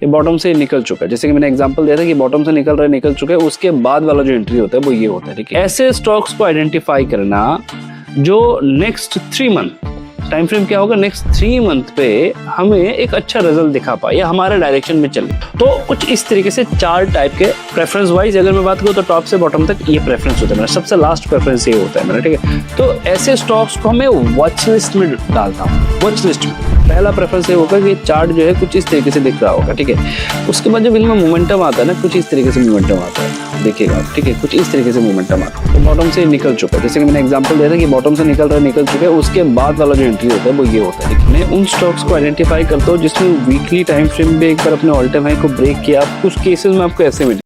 ये बॉटम से निकल चुका है, जैसे कि मैंने एग्जांपल दिया था कि बॉटम से निकल चुका है, उसके बाद वाला जो एंट्री होता है वो ये होता है। ठीक है, ऐसे स्टॉक्स को आइडेंटिफाई करना जो नेक्स्ट 3 मंथ टाइम फ्रेम क्या होगा, नेक्स्ट 3 मंथ पे हमें एक अच्छा रिजल्ट दिखा पाए या हमारे डायरेक्शन में चले। तो कुछ इस तरीके से 4 टाइप के प्रेफरेंस वाइज अगर मैं बात करूँ तो टॉप से बॉटम तक ये प्रेफरेंस होता है मेरा, सबसे लास्ट प्रेफरेंस ये होता है मेरा। ठीक है, तो ऐसे स्टॉक्स को मैं वॉच लिस्ट में डालता हूँ। वॉच लिस्ट में पहला प्रेफरेंस ये होगा कि चार्ट जो है कुछ इस तरीके से दिख रहा होगा। ठीक है, उसके बाद जब इनमें मोमेंटम आता है ना, कुछ इस तरीके से मोमेंटम आता है, देखिएगा। ठीक है, कुछ इस तरीके से मोमेंटम आता है, तो बॉटम से निकल चुका है, जैसे कि मैंने एग्जांपल दिया था कि बॉटम से निकल चुका है, उसके बाद वाला जो एंट्री होता है वो ये होता है। मैं उन स्टॉक्स को आइडेंटिफाई करता हूँ जिसमें वीकली टाइम फ्रेम में एक बार अपने ऑल टाइम हाई को ब्रेक किया। कुछ केसेस में आपको ऐसे मिले।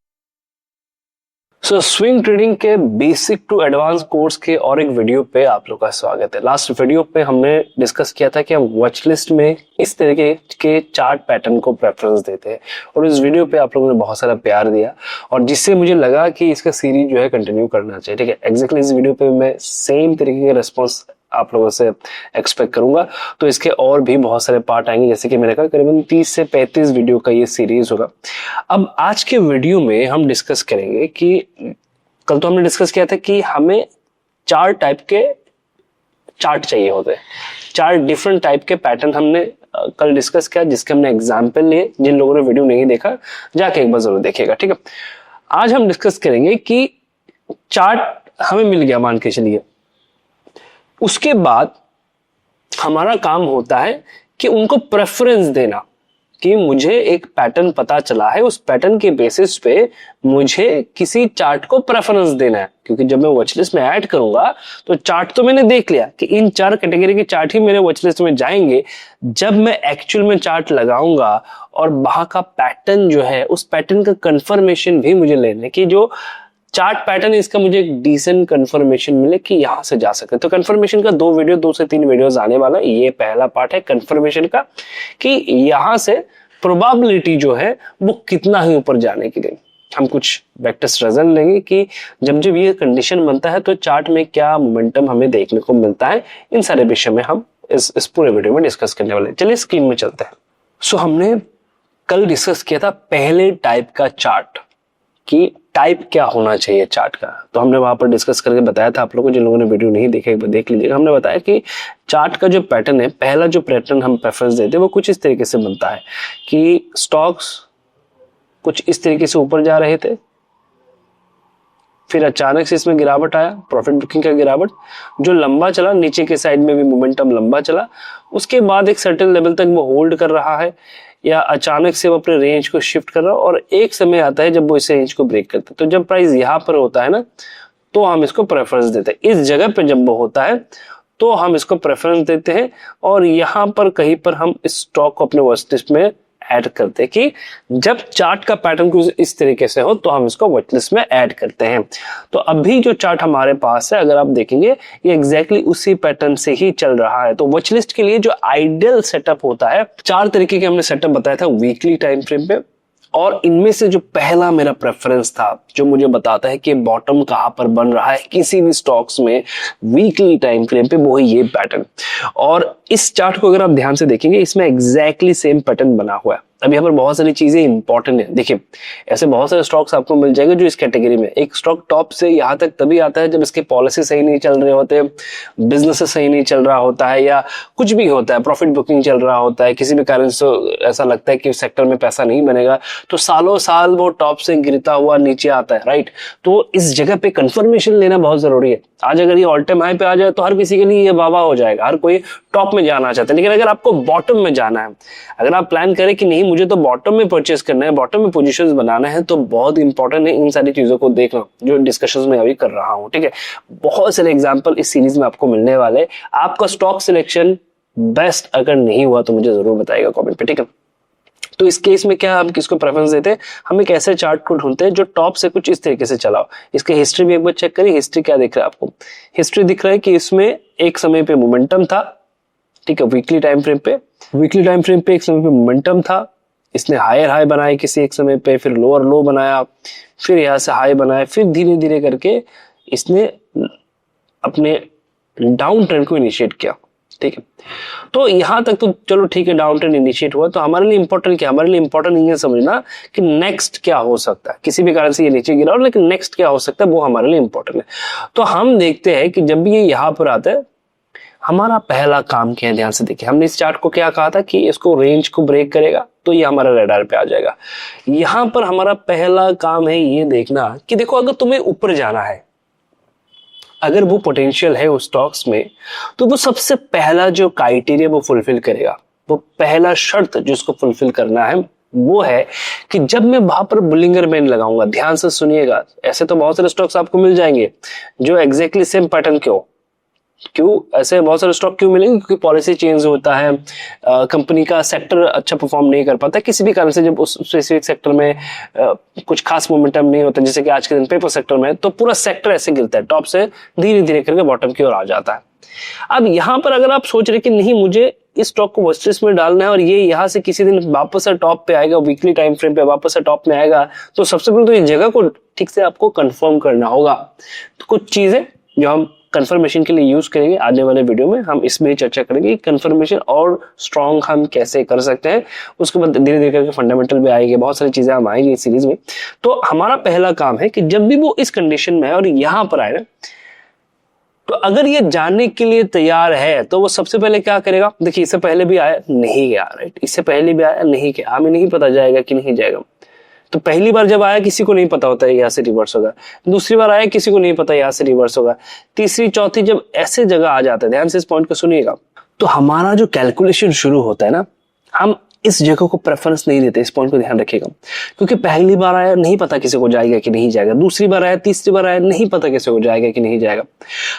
सो स्विंग ट्रेडिंग के बेसिक टू एडवांस कोर्स के और एक वीडियो पे आप लोग का स्वागत है। लास्ट वीडियो पे हमने डिस्कस किया था कि हम वॉच लिस्ट में इस तरीके के चार्ट पैटर्न को प्रेफरेंस देते हैं, और इस वीडियो पे आप लोगों ने बहुत सारा प्यार दिया, और जिससे मुझे लगा कि इसका सीरीज जो है कंटिन्यू करना चाहिए। ठीक है, एग्जैक्टली इस वीडियो पे मैं सेम तरीके के रिस्पॉन्स आप लोगों से एक्सपेक्ट करूंगा। तो इसके और भी बहुत सारे पार्ट आएंगे, जैसे कि मैंने कहा करीबन 30 से 35 वीडियो का ये सीरीज होगा। अब आज के वीडियो में हम डिस्कस करेंगे कि कल तो हमने डिस्कस किया था कि हमें 4 टाइप के चार्ट चाहिए होते हैं, 4 डिफरेंट टाइप के पैटर्न हमने कल डिस्कस किया, जिसके हमने एग्जाम्पल लिए। जिन लोगों ने वीडियो नहीं देखा जाके एक बार जरूर देखिएगा। ठीक है, आज हम डिस्कस करेंगे कि चार्ट हमें मिल गया मान के चलिए, उसके बाद हमारा काम होता है कि उनको प्रेफरेंस देना, कि मुझे एक पैटर्न पता चला है, उस पैटर्न के बेसिस पे मुझे किसी चार्ट को प्रेफरेंस देना है। क्योंकि जब मैं वॉच लिस्ट में ऐड करूंगा तो चार्ट तो मैंने देख लिया कि इन 4 कैटेगरी के चार्ट ही मेरे वॉच लिस्ट में जाएंगे। जब मैं एक्चुअल में चार्ट लगाऊंगा और वहां का पैटर्न जो है, उस पैटर्न का कंफर्मेशन भी मुझे लेना है कि जो चार्ट पैटर्न है इसका मुझे एक डिसेंट कंफर्मेशन मिले कि यहां से जा सकते। तो कंफर्मेशन का 2 से 3 वीडियोस आने वाला, ये पहला पार्ट है कंफर्मेशन का, कि यहां से प्रोबेबिलिटी जो है वो कितना ही ऊपर जाने की। हम कुछ बैकटेस्ट रिजल्ट लेंगे कि जब जब ये कंडीशन बनता है तो चार्ट में क्या मोमेंटम हमें देखने को मिलता है। इन सारे विषय में हम इस पूरे वीडियो में डिस्कस करने वाले हैं। चलिए स्क्रीन में चलते हैं। सो हमने कल डिस्कस किया था पहले टाइप का चार्ट, कि टाइप क्या होना चाहिए चार्ट का। तो हमने वहां पर डिस्कस करके बताया था आप लोगों को, जिन लोगों ने वीडियो नहीं देखा एक बार देख लीजिएगा। हमने बताया कि चार्ट का जो पैटर्न है, पहला जो पैटर्न हम प्रेफरेंस देते हैं वो कुछ इस तरीके से बनता है कि स्टॉक्स कुछ इस तरीके से ऊपर जा रहे थे, फिर अचानक से इसमें गिरावट आया, प्रॉफिट बुकिंग का गिरावट जो लंबा चला, नीचे के साइड में भी मोमेंटम लंबा चला, उसके बाद एक सर्टेन लेवल तक वो होल्ड कर रहा है, या अचानक से वो अपने रेंज को शिफ्ट कर रहा है, और एक समय आता है जब वो इस रेंज को ब्रेक करता है। तो जब प्राइस यहाँ पर होता है ना, तो हम इसको प्रेफरेंस देते हैं। इस जगह पे जब वो होता है तो हम इसको प्रेफरेंस देते हैं, और यहाँ पर कहीं पर हम इस स्टॉक को अपने वॉच लिस्ट में ऐड करते हैं कि जब चार्ट का पैटर्न कुछ इस तरीके से हो तो हम इसको वॉच लिस्ट में ऐड करते हैं। तो अभी जो चार्ट हमारे पास है, अगर आप देखेंगे ये एग्जैक्टली उसी पैटर्न से ही चल रहा है। तो वॉच लिस्ट के लिए जो आइडियल सेटअप होता है, 4 तरीके के हमने सेटअप बताया था वीकली टाइम फ्रेम पे, और इनमें से जो पहला मेरा प्रेफरेंस था जो मुझे बताता है कि बॉटम कहां पर बन रहा है किसी भी स्टॉक्स में वीकली टाइम फ्रेम पे, वो है ये पैटर्न। और इस चार्ट को अगर आप ध्यान से देखेंगे, इसमें एग्जैक्टली सेम पैटर्न बना हुआ है। अब यहाँ पर बहुत सारी चीजें इंपॉर्टेंट है। देखिए, ऐसे बहुत सारे स्टॉक्स आपको मिल जाएंगे जो इस कैटेगरी में, एक स्टॉक टॉप से यहाँ तक तभी आता है जब इसके पॉलिसी सही नहीं चल रहे होते, बिजनेस सही नहीं चल रहा होता है, या कुछ भी होता है, प्रॉफिट बुकिंग चल रहा होता है, किसी भी कारण से ऐसा लगता है कि उस सेक्टर में पैसा नहीं बनेगा, तो सालों साल वो टॉप से गिरता हुआ नीचे आता है। राइट, तो इस जगह पे कंफर्मेशन लेना बहुत जरूरी है। आज अगर ये ऑल टाइम हाई पे आ जाए तो हर किसी के लिए ये वाह हो जाएगा, हर कोई टॉप में जाना चाहता है। लेकिन अगर आपको बॉटम में जाना है, अगर आप प्लान करें कि नहीं मुझे तो बॉटम में परचेस करना है, बॉटम में पोजीशंस बनाना है, तो बहुत इंपॉर्टेंट है इन सारी चीजों को देखना जो डिस्कशंस में अभी कर रहा हूं। ठीक है, बहुत सारे एग्जांपल इस सीरीज में आपको मिलने वाले। आपका स्टॉक सिलेक्शन बेस्ट अगर नहीं हुआ तो मुझे जरूर बताइएगा कमेंट पे। ठीक है, तो इस केस में क्या हम किसको प्रेफरेंस देते हैं, हम एक ऐसे चार्ट को ढूंढते हैं जो टॉप से कुछ इस तरीके से चला हो। इसके हिस्ट्री भी एक बार चेक करिए। हिस्ट्री क्या दिख रहा है आपको? हिस्ट्री दिख रहा है कि इसमें एक समय पे मोमेंटम था। ठीक है, वीकली टाइम फ्रेम पे एक समय पे मोमेंटम था। इसने हायर हाई बनाए किसी एक समय पे, फिर लोअर लो बनाया, फिर यहां से हाई बनाया, फिर धीरे धीरे करके इसने अपने डाउन ट्रेंड को इनिशिएट किया। ठीक है। तो यहां तक तो चलो ठीक है, डाउन ट्रेंड इनिशिएट हुआ, तो हमारे लिए इंपॉर्टेंट क्या, हमारे लिए इंपॉर्टेंट ये समझना कि नेक्स्ट क्या हो सकता है। किसी भी कारण से ये नीचे गिरा और लेकिन नेक्स्ट क्या हो सकता है वो हमारे लिए इंपॉर्टेंट है। तो हम देखते हैं कि जब भी ये यहां पर आता है, हमारा पहला काम क्या है, ध्यान से देखिए। हमने इस चार्ट को क्या कहा था कि इसको रेंज को ब्रेक करेगा तो ये हमारा रेडार पे आ जाएगा। यहां पर हमारा पहला काम है ये देखना कि देखो, अगर तुम्हें ऊपर जाना है, अगर वो पोटेंशियल है उस स्टॉक्स में, तो वो सबसे पहला जो क्राइटेरिया वो फुलफिल करेगा, वो पहला शर्त जिसको फुलफिल करना है वो है कि जब मैं वहां पर बुलिंगर बैंड लगाऊंगा, ध्यान से सुनिएगा, ऐसे तो बहुत सारे स्टॉक्स आपको मिल जाएंगे जो एग्जैक्टली सेम पैटर्न के हो। क्यों ऐसे बहुत सारे स्टॉक क्यों मिलेंगे? क्योंकि पॉलिसी चेंज होता है, कंपनी का सेक्टर अच्छा परफॉर्म नहीं कर पाता किसी भी कारण से, जब उस स्पेसिफिक सेक्टर में कुछ खास मोमेंटम नहीं होता, जैसे कि आज के दिन पेपर सेक्टर में, तो पूरा सेक्टर ऐसे गिरता है, टॉप से धीरे धीरे करके बॉटम की ओर आ जाता है। अब यहां पर अगर आप सोच रहे कि नहीं मुझे इस स्टॉक को वॉच लिस्ट में डालना है और ये यहां से किसी दिन वापस से टॉप पे आएगा, वीकली टाइम फ्रेम पे वापस से टॉप में आएगा, तो सबसे पहले तो इस जगह को ठीक से आपको कंफर्म करना होगा। तो कुछ चीजें जो हम कंफर्मेशन के लिए यूज करेंगे आने वाले वीडियो में, हम इसमें चर्चा करेंगे कंफर्मेशन और स्ट्रॉन्ग हम कैसे कर सकते हैं। उसके बाद धीरे धीरे करके फंडामेंटल भी आएंगे, बहुत सारी चीजें हम आएंगी इस सीरीज में। तो हमारा पहला काम है कि जब भी वो इस कंडीशन में है और यहां पर आए ना, तो अगर ये जानने के लिए तैयार है तो वो सबसे पहले क्या करेगा, देखिए इससे पहले भी आया नहीं गया, राइट, इससे पहले भी आया नहीं गया, हमें नहीं पता जाएगा कि नहीं जाएगा। तो पहली बार जब आया किसी को नहीं पता होता है यहाँ से रिवर्स होगा, दूसरी बार आया किसी को नहीं पता यहाँ से रिवर्स होगा, तीसरी चौथी जब ऐसे जगह आ जाता है, ध्यान से इस पॉइंट को सुनिएगा, तो हमारा जो कैलकुलेशन शुरू होता है ना, हम इस जगह को प्रेफरेंस नहीं देते। इस पॉइंट को ध्यान रखिएगा, क्योंकि पहली बार आया नहीं पता किसी को जाएगा कि नहीं जाएगा, दूसरी बार आया, तीसरी बार आया नहीं पता किसी को जाएगा कि नहीं जाएगा।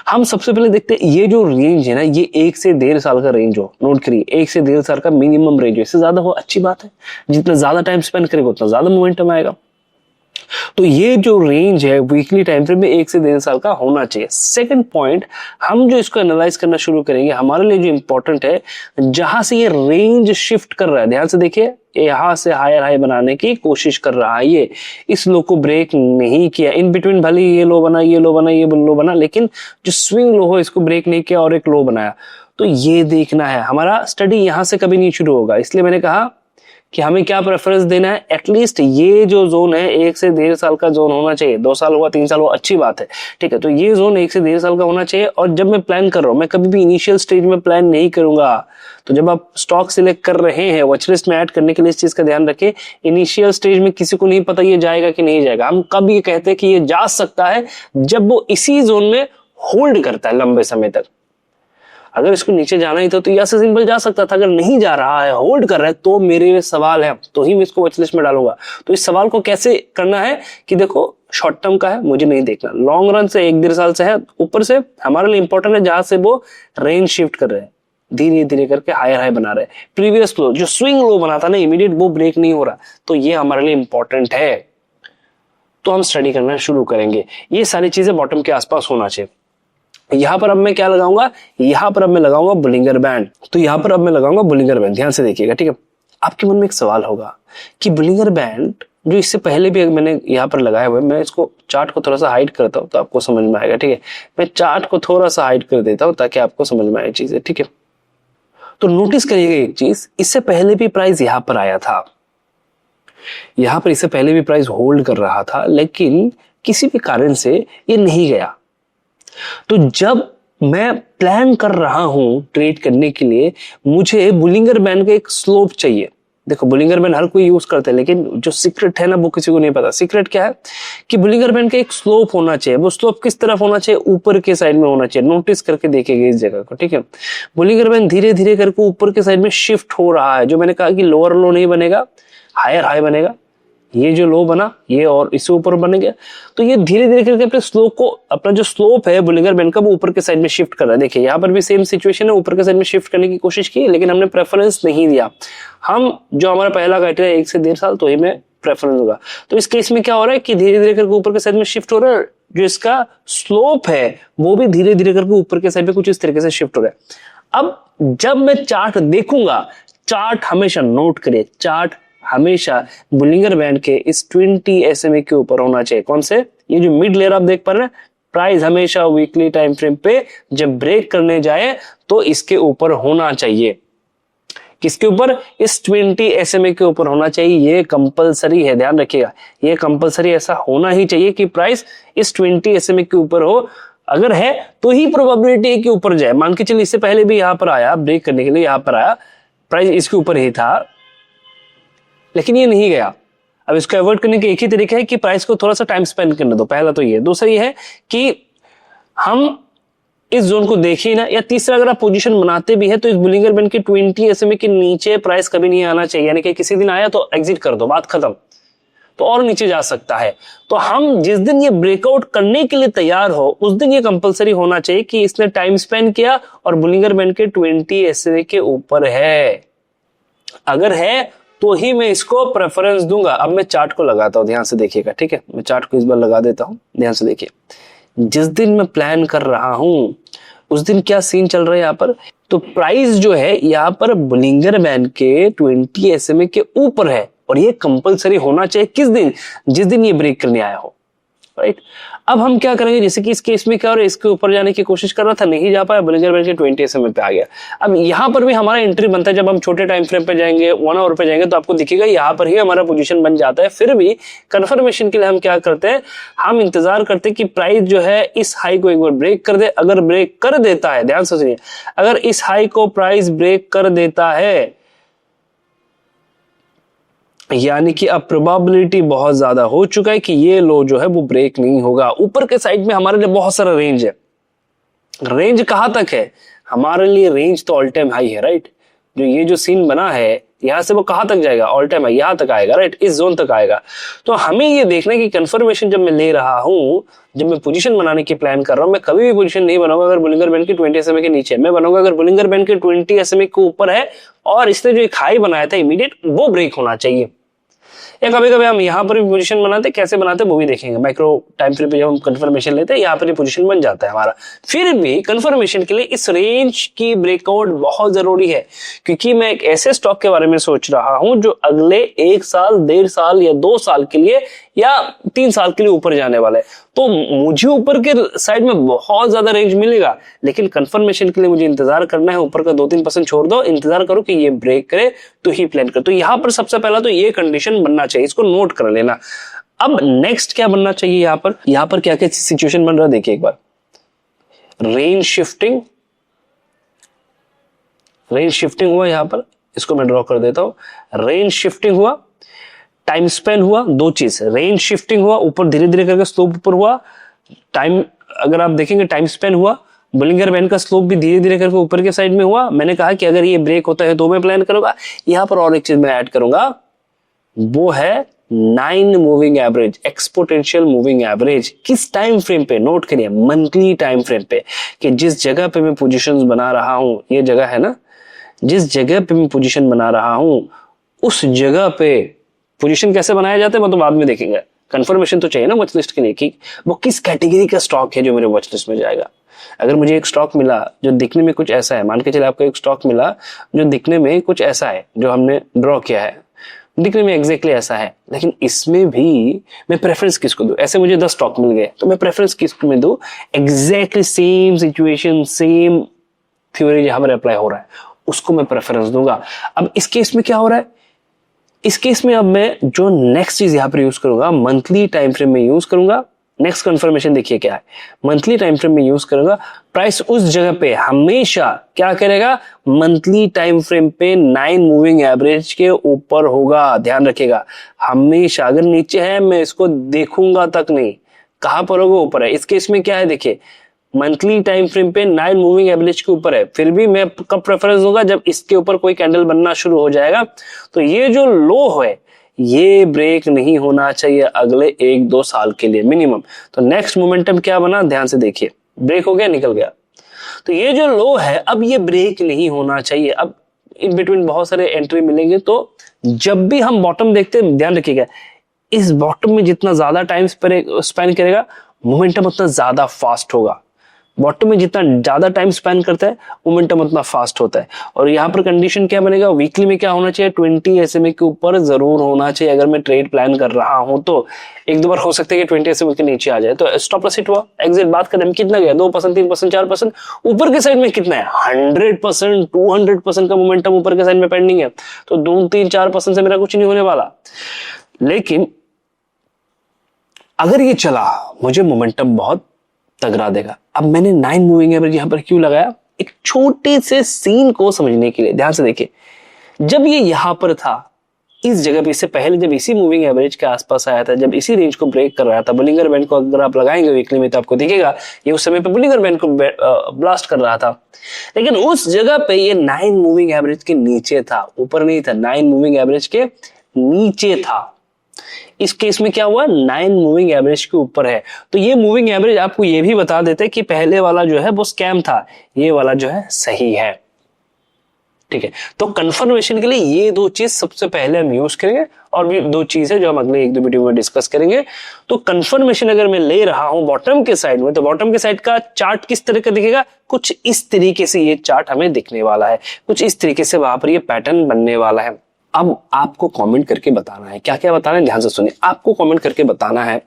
हम सबसे पहले देखते हैं ये जो रेंज है ना, ये 1 से 1.5 साल का रेंज हो, नोट करिए 1 से 1.5 साल का मिनिमम रेंज हो, इससे ज्यादा हो अच्छी बात है, जितना ज्यादा टाइम स्पेंड करेगा उतना ज्यादा मोमेंटम आएगा। तो ये जो रेंज है वीकली टाइम फ्रेम में 1 से 1.5 साल का होना चाहिए। सेकंड पॉइंट, हम जो इसको एनालाइज करना शुरू करेंगे, हमारे लिए जो इंपॉर्टेंट है, जहां से ये रेंज शिफ्ट कर रहा है, ध्यान से देखिए, यहां से हायर हाई बनाने की कोशिश कर रहा है, ये इस लो को ब्रेक नहीं किया, इन बिटवीन भले ये लो बना, ये लो बना, ये लो बना, लेकिन जो स्विंग लो हो इसको ब्रेक नहीं किया और एक लो बनाया। तो ये देखना है, हमारा स्टडी यहां से कभी नहीं शुरू होगा, इसलिए मैंने कहा कि हमें क्या प्रेफरेंस देना है, एटलीस्ट ये जो जोन है 1 से 1.5 साल का जोन होना चाहिए। 2 साल हुआ, 3 साल हुआ, अच्छी बात है, ठीक है। तो ये जोन 1 से 1.5 साल का होना चाहिए। और जब मैं प्लान कर रहा हूं, मैं कभी भी इनिशियल स्टेज में प्लान नहीं करूंगा। तो जब आप स्टॉक सिलेक्ट कर रहे हैं वॉच लिस्ट में ऐड करने के लिए, इस चीज का ध्यान रखें, इनिशियल स्टेज में किसी को नहीं पता ये जाएगा कि नहीं जाएगा। हम कब ये कहते हैं कि ये जा सकता है, जब वो इसी जोन में होल्ड करता है लंबे समय तक। अगर इसको नीचे जाना ही था तो यह से सिंपल जा सकता था, अगर नहीं जा रहा है, होल्ड कर रहा है, तो मेरे सवाल है, तो ही मैं इसको वॉच लिस्ट में डालूंगा। तो इस सवाल को कैसे करना है कि देखो शॉर्ट टर्म का है, मुझे नहीं देखना, लॉन्ग रन से 1-1.5 साल से है, ऊपर से हमारे लिए इंपॉर्टेंट है जहां से वो रेंज शिफ्ट कर रहे हैं, धीरे धीरे करके हायर हाई बना रहे हैं, प्रीवियस लो जो स्विंग लो बना था ना इमीडिएट, वो ब्रेक नहीं हो रहा, तो ये हमारे लिए इंपॉर्टेंट है। तो हम स्टडी करना शुरू करेंगे, ये सारी चीजें बॉटम के आसपास होना चाहिए। यहां पर अब मैं क्या लगाऊंगा, यहां पर अब मैं लगाऊंगा बुलिंगर बैंड। तो यहां पर अब मैं लगाऊंगा बुलिंगर बैंड, ध्यान से देखिएगा, ठीक है। आपके मन में एक सवाल होगा कि बुलिंगर बैंड जो इससे पहले भी मैंने यहां पर लगाया हुआ है, मैं इसको चार्ट को थोड़ा सा हाइड करता हूं तो आपको समझ में आएगा, ठीक है। मैं चार्ट को थोड़ा सा हाइड कर देता हूं ताकि आपको समझ में आए चीजें, ठीक है। तो नोटिस करिएगा एक चीज, इससे पहले भी प्राइस यहां पर आया था, यहां पर इससे पहले भी प्राइस होल्ड कर रहा था, लेकिन किसी भी कारण से ये नहीं गया। तो जब मैं प्लान कर रहा हूं ट्रेड करने के लिए, मुझे बुलिंगर बैंड का एक स्लोप चाहिए। देखो बुलिंगर बैंड हर कोई यूज करता है, लेकिन जो सीक्रेट है ना वो किसी को नहीं पता। सीक्रेट क्या है कि बुलिंगर बैंड का एक स्लोप होना चाहिए। वो स्लोप किस तरफ होना चाहिए, ऊपर के साइड में होना चाहिए। नोटिस करके देखिएगा इस जगह को, ठीक है। बुलिंगर बैंड धीरे धीरे करके ऊपर के साइड में शिफ्ट हो रहा है। जो मैंने कहा कि लोअर लो नहीं बनेगा, हायर हाई बनेगा। ये जो लो बना ये और इससे ऊपर बन गया, तो ये धीरे धीरे करके अपने स्लोप को, अपना जो स्लोप है बुलिंगर बैंड का, वो ऊपर के साइड में शिफ्ट कर रहा है। देखिए यहाँ पर भी सेम सिचुएशन है, ऊपर के साइड में शिफ्ट करने की कोशिश की, लेकिन हमने प्रेफरेंस नहीं दिया। हम जो हमारा पहला क्राइटेरिया 1 से 1.5 साल, तो ही में प्रेफरेंस होगा। तो इस केस में क्या हो रहा है कि धीरे धीरे करके ऊपर के साइड में शिफ्ट हो रहा है। जो इसका स्लोप है वो भी धीरे धीरे करके ऊपर के साइड में कुछ इस तरीके से शिफ्ट हो रहा है। अब जब मैं चार्ट देखूंगा, चार्ट हमेशा नोट करिए, चार्ट हमेशा बुलिंगर बैंड के इस 20 SMA के ऊपर होना चाहिए। कौन से, ये जो मिड लेयर आप देख पा रहे हैं, प्राइस हमेशा वीकली टाइम फ्रेम पे जब ब्रेक करने जाए तो इसके ऊपर होना चाहिए। किसके ऊपर? इस 20 SMA के ऊपर होना चाहिए। ये कंपलसरी है, ध्यान रखिएगा, ये कंपलसरी ऐसा होना ही चाहिए कि प्राइस इस 20 SMA के ऊपर हो। अगर है तो ही प्रोबेबिलिटी है कि ऊपर जाए। मान के चलिए इससे पहले भी यहां पर आया, ब्रेक करने के लिए यहां पर आया, प्राइस इसके ऊपर ही था लेकिन ये नहीं गया। अब इसको अवॉइड करने का एक ही तरीका है कि प्राइस को थोड़ा सा टाइम स्पेंड करने दो। पहला तो ये। दूसरा ये है कि हम इस जोन को देखिए ना, या तीसरा अगर आप पोजीशन बनाते भी है तो इस बुलिंगर बैंड के 20 SMA के नीचे प्राइस कभी नहीं आना चाहिए। यानी कि किसी दिन आया तो एग्जिट कर दो, बात खत्म। तो और नीचे जा सकता है। तो हम जिस दिन ये ब्रेकआउट करने के लिए तैयार हो उस दिन ये कंपलसरी होना चाहिए कि इसने टाइम स्पेंड किया और बुलिंगर बैंड के 20 SMA के ऊपर है। अगर है तो ही मैं इसको प्रेफरेंस दूंगा। अब मैं चार्ट को लगाता हूं, ध्यान से देखिएगा, ठीक है। मैं चार्ट को इस बार लगा देता हूं, ध्यान से देखिए। जिस दिन मैं प्लान कर रहा हूं उस दिन क्या सीन चल रहा है यहाँ पर, तो प्राइस जो है यहाँ पर बुलिंगर बैंड के 20 SMA के ऊपर है और ये कंपलसरी होना चाहिए। किस दिन? जिस दिन ये ब्रेक करने आया हो, राइट। अब हम क्या करेंगे, जैसे कि इस केस में क्या हो रहा है, इसके ऊपर जाने की कोशिश कर रहा था, नहीं जा पाया, बुलिंगर बैंड के 20 SMA पे आ गया। अब यहां पर भी हमारा एंट्री बनता है। जब हम छोटे टाइम फ्रेम पे जाएंगे, 1 आवर पे जाएंगे, तो आपको दिखेगा यहां पर ही हमारा पोजीशन बन जाता है। फिर भी कंफर्मेशन के लिए हम क्या करते हैं, हम इंतजार करते हैं कि प्राइस जो है इस हाई को एक बार ब्रेक कर दे। अगर ब्रेक कर देता है, ध्यान से सुनिए, अगर इस हाई को प्राइस ब्रेक कर देता है यानी कि अब प्रोबेबिलिटी बहुत ज्यादा हो चुका है कि ये लो जो है वो ब्रेक नहीं होगा। ऊपर के साइड में हमारे लिए बहुत सारा रेंज है। रेंज कहां तक है? हमारे लिए रेंज तो ऑल टाइम हाई है, राइट। जो ये जो सीन बना है यहां से वो कहां तक जाएगा? ऑल टाइम हाई यहां तक आएगा, राइट, इस जोन तक आएगा। तो हमें ये देखना है कि कंफर्मेशन जब मैं ले रहा हूं, जब मैं पोजीशन बनाने की प्लान कर रहा हूं, मैं कभी भी पोजीशन नहीं बनाऊंगा अगर बुलिंगर बैंड के 20 SMA के नीचे। मैं बनाऊंगा अगर बुलिंगर बैंड के 20 SMA के ऊपर है और इसने जो एक हाई बनाया था इमीडिएट, वो ब्रेक होना चाहिए। या कभी कभी हम यहाँ पर भी पोजीशन बनाते, कैसे बनाते वो भी देखेंगे। माइक्रो टाइम फ्रेम पे जब हम कंफर्मेशन लेते हैं यहाँ पर ही पोजीशन बन जाता है हमारा। फिर भी कंफर्मेशन के लिए इस रेंज की ब्रेकआउट बहुत जरूरी है, क्योंकि मैं एक ऐसे स्टॉक के बारे में सोच रहा हूं जो अगले 1 साल, 1.5 साल या 2 साल के लिए या 3 साल के लिए ऊपर जाने वाला है। तो मुझे ऊपर के साइड में बहुत ज्यादा रेंज मिलेगा, लेकिन कंफर्मेशन के लिए मुझे इंतजार करना है। ऊपर का 2-3% छोड़ दो, इंतजार करो कि ये ब्रेक करे तो ही प्लान करो। तो यहां पर सबसे पहला तो ये कंडीशन बनना चाहिए, इसको नोट कर लेना। अब नेक्स्ट क्या बनना चाहिए यहां पर क्या क्या सिचुएशन बन रहा है देखिए एक बार। रेंज शिफ्टिंग हुआ यहां पर, इसको मैं ड्रॉ कर देता हूं। रेंज शिफ्टिंग हुआ, टाइम स्पेन हुआ, दो चीज। रेंज शिफ्टिंग हुआ, ऊपर धीरे धीरे करके स्लोप ऊपर हुआ। टाइम, अगर आप देखेंगे टाइम स्पेन हुआ, बुलिंगर बैंड का स्लोप भी धीरे धीरे करके ऊपर के साइड में हुआ। मैंने कहा कि अगर ये ब्रेक होता है तो मैं प्लान करूंगा। यहां पर और एक चीज मैं ऐड करूंगा, वो है 9 moving average, exponential moving average. किस टाइम फ्रेम पे? नोट करिए, मंथली टाइम फ्रेम पे, कि जिस जगह पे मैं पोजीशंस बना रहा हूं, ये जगह है ना, जिस जगह पे मैं पोजीशन बना रहा हूं उस जगह पे पोजीशन कैसे बनाया जाता है वो तो बाद में देखेंगे। कंफर्मेशन तो चाहिए ना वॉच लिस्ट के लिए कि वो किस कैटेगरी का स्टॉक है जो मेरे वॉच लिस्ट में जाएगा। अगर मुझे एक स्टॉक मिला जो दिखने में कुछ ऐसा है, मान के चले आपको एक स्टॉक मिला जो दिखने में कुछ ऐसा है, जो हमने ड्रॉ किया है, दिखने में एग्जैक्टली ऐसा है, लेकिन इसमें भी मैं प्रेफरेंस किसको दूं? ऐसे मुझे 10 स्टॉक मिल गए तो मैं प्रेफरेंस किसको में दूं? Exactly same situation, same theory जहां पर अप्लाई हो रहा है उसको मैं प्रेफरेंस दूंगा। अब इस केस में क्या हो रहा है? इस केस में अब मैं जो नेक्स्ट चीज यहां पर यूज करूंगा, मंथली टाइम फ्रेम में यूज करूंगा। नेक्स्ट कंफर्मेशन देखिए क्या है, मंथली टाइम फ्रेम में यूज करूंगा। प्राइस उस जगह पे हमेशा क्या करेगा? मंथली टाइम फ्रेम पे 9 मूविंग एवरेज के ऊपर होगा। ध्यान रखिएगा, हमेशा। अगर नीचे है मैं इसको देखूंगा तक नहीं, कहां पर होगा? ऊपर है। इस केस में क्या है देखिए, मंथली टाइम फ्रेम पे 9 मूविंग एवरेज के ऊपर है। फिर भी मैं कब प्रेफरेंस दूंगा? जब इसके ऊपर कोई कैंडल बनना शुरू हो जाएगा। तो ये जो लो है ये ब्रेक नहीं होना चाहिए अगले 1-2 साल के लिए मिनिमम। तो नेक्स्ट मोमेंटम क्या बना? ध्यान से देखिए, ब्रेक हो गया, निकल गया। तो ये जो लो है अब ये ब्रेक नहीं होना चाहिए। अब इन बिटवीन बहुत सारे एंट्री मिलेंगे। तो जब भी हम बॉटम देखते हैं, ध्यान रखिएगा, इस बॉटम में जितना ज्यादा टाइम स्पेन करेगा मोमेंटम उतना ज्यादा फास्ट होगा। बॉटम में जितना ज्यादा टाइम स्पेंड करता है मोमेंटम उतना फास्ट होता है। और यहाँ पर कंडीशन क्या बनेगा, वीकली में क्या होना चाहिए, 20 SMA के ऊपर जरूर होना चाहिए। अगर मैं ट्रेड प्लान कर रहा हूं तो एक दो बार हो सकता है कि 20 SMA के नीचे आ जाए तो स्टॉप लॉस हिट हुआ, एग्जिट बात करें कितना गया, 2%, 3%, 4%। ऊपर के साइड में कितना है, 100%, 200% का मोमेंटम ऊपर के साइड में पेंडिंग है, तो 2, 3, 4% से मेरा कुछ नहीं होने वाला। लेकिन अगर ये चला, मुझे मोमेंटम बहुत तगड़ा देगा। अब मैंने 9 मूविंग एवरेज यहां पर क्यों लगाया, एक छोटे से सीन को समझने के लिए। ध्यान से देखिए, जब ये यहां पर था इस जगह पे, इससे पहले जब इसी मूविंग एवरेज के आसपास आया था, जब इसी रेंज को ब्रेक कर रहा था, बुलिंगर बैंड को अगर आप लगाएंगे वीकली में तो आपको दिखेगा ये उस समय पे बुलिंगर बैंड को ब्लास्ट कर रहा था। लेकिन उस जगह पे ये 9 मूविंग एवरेज के नीचे था, ऊपर नहीं था, 9 मूविंग एवरेज के नीचे था। इस केस में क्या हुआ, 9 मूविंग एवरेज के ऊपर है। तो ये मूविंग एवरेज आपको ये भी बता देते कि पहले वाला जो है वो स्कैम था, ये वाला जो है सही है। ठीक है, तो कंफर्मेशन के लिए ये दो चीज सबसे पहले हम यूज करेंगे, और भी दो चीज है जो हम अगले एक दो वीडियो में डिस्कस करेंगे। तो कंफर्मेशन अगर मैं ले रहा हूं बॉटम के साइड में, तो बॉटम के साइड का चार्ट किस तरह का दिखेगा, कुछ इस तरीके से ये चार्ट हमें दिखने वाला है, कुछ इस तरीके से वहां पर ये पैटर्न बनने वाला है। अब आपको कमेंट करके बताना है, क्या क्या बताना है, ध्यान से सुनिए। आपको कमेंट करके बताना है,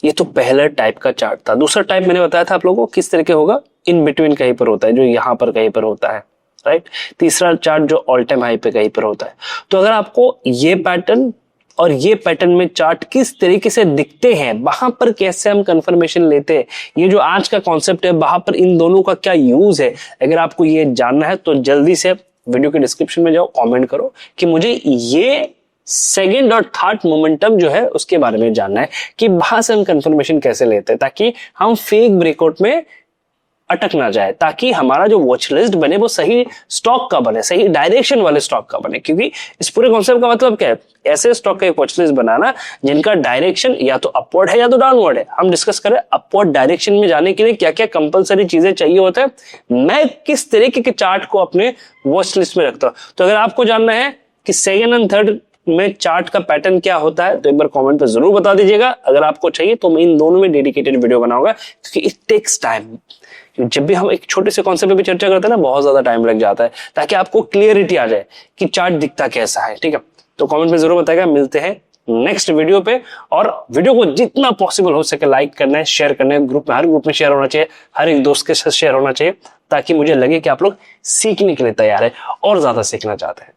ये तो पहला टाइप का चार्ट था। दूसरा टाइप मैंने बताया था आप लोगों को किस तरह के होगा, इन बिटवीन कहीं पर होता है, जो यहाँ पर कहीं पर होता है, राइट। तीसरा चार्ट जो ऑल टाइम हाई पे कहीं पर होता है। तो अगर आपको ये पैटर्न और ये पैटर्न में चार्ट किस तरीके से दिखते हैं, वहां पर कैसे हम कंफर्मेशन लेते हैं, ये जो आज का कॉन्सेप्ट है वहां पर इन दोनों का क्या यूज है, अगर आपको ये जानना है तो जल्दी से वीडियो के डिस्क्रिप्शन में जाओ, कमेंट करो कि मुझे ये सेकंड और थर्ड मोमेंटम जो है उसके बारे में जानना है, कि वहां से हम कंफर्मेशन कैसे लेते हैं, ताकि हम फेक ब्रेकआउट में अटक ना जाए, ताकि हमारा जो वॉच लिस्ट बने वो सही स्टॉक का बने, सही डायरेक्शन वाले स्टॉक का बने। क्योंकि इस पूरे कॉन्सेप्ट का मतलब क्या है, ऐसे स्टॉक का एक वॉच लिस्ट बनाना जिनका डायरेक्शन या तो अपवर्ड है या तो डाउनवर्ड है। हम डिस्कस करें अपवर्ड डायरेक्शन में जाने के लिए क्या क्या कंपलसरी चीजें चाहिए होता है, मैं किस तरीके के चार्ट को अपने वॉच लिस्ट में रखता हूं। तो अगर आपको जानना है कि सेकेंड एंड थर्ड में चार्ट का पैटर्न क्या होता है तो एक बार कमेंट पे जरूर बता दीजिएगा। अगर आपको चाहिए तो मैं इन दोनों में डेडिकेटेड वीडियो बनाऊंगा, क्योंकि इट टेक्स टाइम। जब भी हम एक छोटे से कॉन्सेप्ट पे चर्चा करते हैं ना, बहुत ज्यादा टाइम लग जाता है, ताकि आपको क्लियरिटी आ जाए कि चार्ट दिखता कैसा है। ठीक है, तो कमेंट में जरूर बताएगा। मिलते हैं नेक्स्ट वीडियो पे, और वीडियो को जितना पॉसिबल हो सके लाइक करना है, शेयर करना है, ग्रुप में, हर ग्रुप में शेयर होना चाहिए, हर एक दोस्त के साथ शेयर होना चाहिए, ताकि मुझे लगे कि आप लोग सीखने के लिए तैयार है और ज्यादा सीखना चाहते हैं।